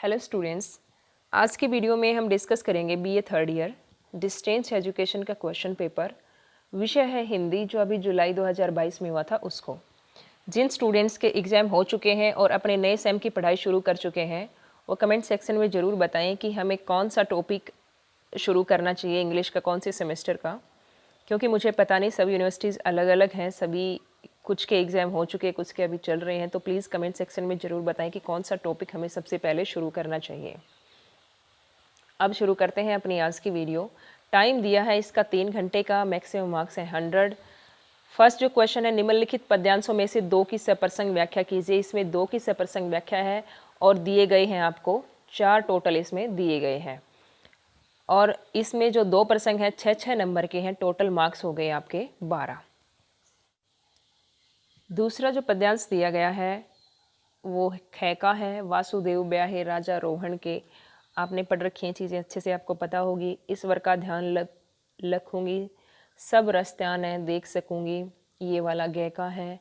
Hello students, आज की video में हम डिस्कस करेंगे BA third year distance education का क्वेश्चन पेपर। विषय है हिंदी, जो अभी जुलाई 2022 में हुआ था उसको। जिन स्टूडेंट्स के एग्ज़ाम हो चुके हैं और अपने नए सेम की पढ़ाई शुरू कर चुके हैं, वो कमेंट सेक्शन में ज़रूर बताएं कि हमें कौन सा टॉपिक शुरू करना चाहिए, इंग्लिश का कौन से सेमेस्टर का। क्योंकि मुझे पता नहीं, सभी यूनिवर्सिटीज़ अलग अलग हैं, सभी कुछ के एग्ज़ाम हो चुके हैं, कुछ के अभी चल रहे हैं। तो प्लीज़ कमेंट सेक्शन में ज़रूर बताएं कि कौन सा टॉपिक हमें सबसे पहले शुरू करना चाहिए। अब शुरू करते हैं अपनी आज की वीडियो। टाइम दिया है इसका 3 घंटे का, मैक्सिमम मार्क्स है 100। फर्स्ट जो क्वेश्चन है, निम्नलिखित पद्यांशों में से 2 की सप्रसंग व्याख्या कीजिए। इसमें 2 की सप्रसंग व्याख्या है और दिए गए हैं आपको 4 टोटल इसमें दिए गए हैं। और इसमें जो 2 प्रसंग हैं 6-6 नंबर के हैं, टोटल मार्क्स हो गए आपके 12। दूसरा जो पद्यांश दिया गया है वो ख का है। वासुदेव ब्याहे राजा रोहण के। आपने पढ़ रखी हैं चीज़ें, अच्छे से आपको पता होगी। ईश्वर का ध्यान लखूंगी, सब रस्त्यान है देख सकूंगी। ये वाला ग का है।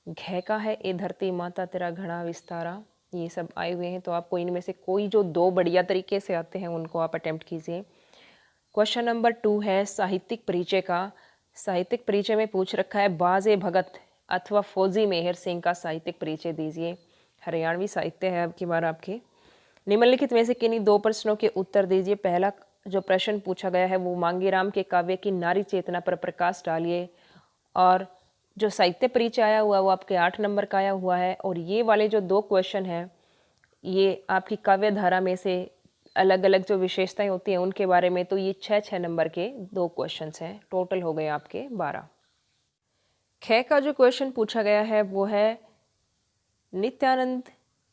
घ का है, ए धरती माता तेरा घना विस्तारा। ये सब आए हुए हैं, तो आपको इनमें से कोई जो 2 बढ़िया तरीके से आते हैं उनको आप अटेम्प्ट कीजिए। क्वेश्चन नंबर 2 है साहित्यिक परिचय का। साहित्यिक परिचय में पूछ रखा है, बाजे भगत अथवा फौजी मेहर सिंह का साहित्यिक परिचय दीजिए। हरियाणवी साहित्य है अब की बार आपके। निम्नलिखित में से किन्हीं 2 प्रश्नों के उत्तर दीजिए। पहला जो प्रश्न पूछा गया है वो मांगेराम के काव्य की नारी चेतना पर प्रकाश डालिए। और जो साहित्य परिचय आया हुआ वो आपके 8 नंबर का आया हुआ है। और ये वाले जो 2 क्वेश्चन हैं ये आपकी काव्य धारा में से अलग अलग जो विशेषताएं होती हैं उनके बारे में। तो ये 6-6 नंबर के 2 क्वेश्चंस हैं, टोटल हो गए आपके 12। ख का जो क्वेश्चन पूछा गया है वो है, नित्यानंद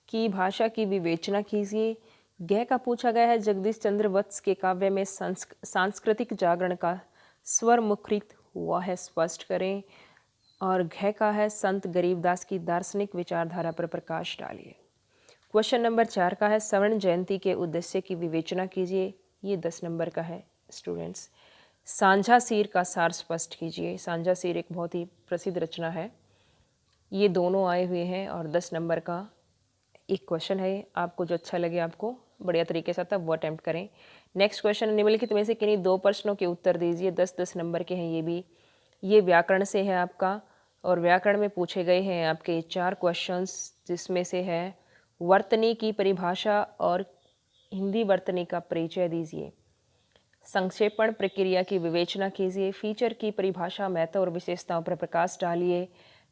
की भाषा की विवेचना कीजिए। ग का पूछा गया है, जगदीश चंद्र वत्स के काव्य में सांस्कृतिक जागरण का स्वर मुखरित हुआ है, स्पष्ट करें। और घ का है, संत गरीबदास की दार्शनिक विचारधारा पर प्रकाश डालिए। क्वेश्चन नंबर 4 का है, स्वर्ण जयंती के उद्देश्य की विवेचना कीजिए। ये 10 नंबर का है स्टूडेंट्स। सांझा सीर का सार स्पष्ट कीजिए। सांझा सीर एक बहुत ही प्रसिद्ध रचना है। ये दोनों आए हुए हैं और 10 नंबर का एक क्वेश्चन है। आपको जो अच्छा लगे, आपको बढ़िया तरीके से आता वो अटैम्प्ट करें। नेक्स्ट क्वेश्चन, निम्नलिखित में से किन्हीं 2 प्रश्नों के उत्तर दीजिए। 10-10 नंबर के हैं ये भी। ये व्याकरण से है आपका, और व्याकरण में पूछे गए हैं आपके 4 क्वेश्चंस, जिसमें से है वर्तनी की परिभाषा और हिंदी वर्तनी का परिचय दीजिए। संक्षेपण प्रक्रिया की विवेचना कीजिए। फीचर की परिभाषा, महत्व और विशेषताओं पर प्रकाश डालिए।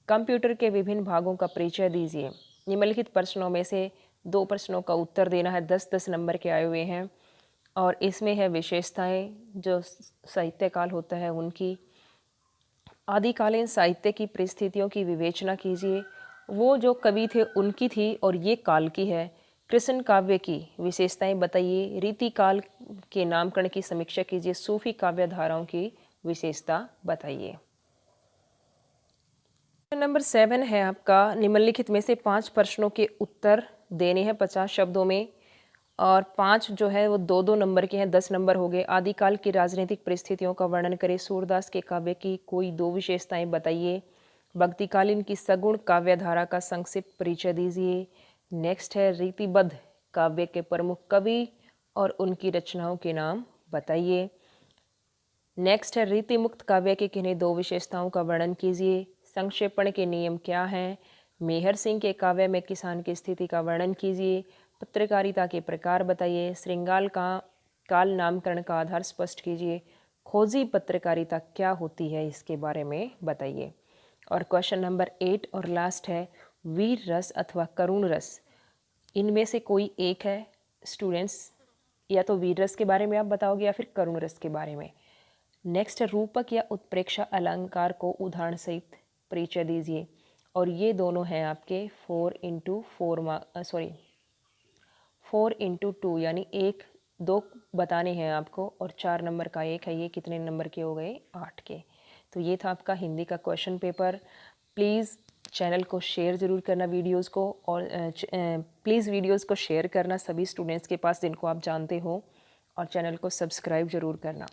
कंप्यूटर के विभिन्न भागों का परिचय दीजिए। निम्नलिखित प्रश्नों में से 2 प्रश्नों का उत्तर देना है। 10-10 नंबर के आए हुए हैं और इसमें है विशेषताएं जो साहित्य काल होता है उनकी। आदिकालीन साहित्य की परिस्थितियों की विवेचना कीजिए। वो जो कवि थे उनकी थी और ये काल की है। कृष्ण काव्य की विशेषताएं बताइए। रीति काल के नामकरण की समीक्षा कीजिए। सूफी काव्य धाराओं की विशेषता बताइए। नंबर 7 है आपका, निम्नलिखित में से 5 प्रश्नों के उत्तर देने हैं 50 शब्दों में। और 5 जो है वो 2-2 नंबर के हैं, 10 नंबर हो गए। आदिकाल की राजनीतिक परिस्थितियों का वर्णन करें। सूरदास के काव्य की कोई 2 विशेषताएं बताइए। भक्तिकालीन की सगुण काव्य धारा का संक्षिप्त परिचय दीजिए। नेक्स्ट है, रीतिबद्ध काव्य के प्रमुख कवि और उनकी रचनाओं के नाम बताइए। नेक्स्ट है, रीति मुक्त काव्य के किन्हीं 2 विशेषताओं का वर्णन कीजिए। संक्षेपण के नियम क्या हैं। मेहर सिंह के काव्य में किसान की स्थिति का वर्णन कीजिए। पत्रकारिता के प्रकार बताइए। श्रृंगाल का काल नामकरण का आधार स्पष्ट कीजिए। खोजी पत्रकारिता क्या होती है, इसके बारे में बताइए। और क्वेश्चन नंबर 8 और लास्ट है, वीर रस अथवा करुण रस, इनमें से कोई एक है स्टूडेंट्स। या तो वीर रस के बारे में आप बताओगे या फिर करुण रस के बारे में। नेक्स्ट है, रूपक या उत्प्रेक्षा अलंकार को उदाहरण सहित परिचय दीजिए। और ये दोनों हैं आपके 4x2 यानी 1-2 बताने हैं आपको, और 4 नंबर का एक है। ये कितने नंबर के हो गए, 8 के। तो ये था आपका हिंदी का क्वेश्चन पेपर। प्लीज़ चैनल को शेयर ज़रूर करना वीडियोस को, और प्लीज़ वीडियोस को शेयर करना सभी स्टूडेंट्स के पास जिनको आप जानते हो, और चैनल को सब्सक्राइब ज़रूर करना।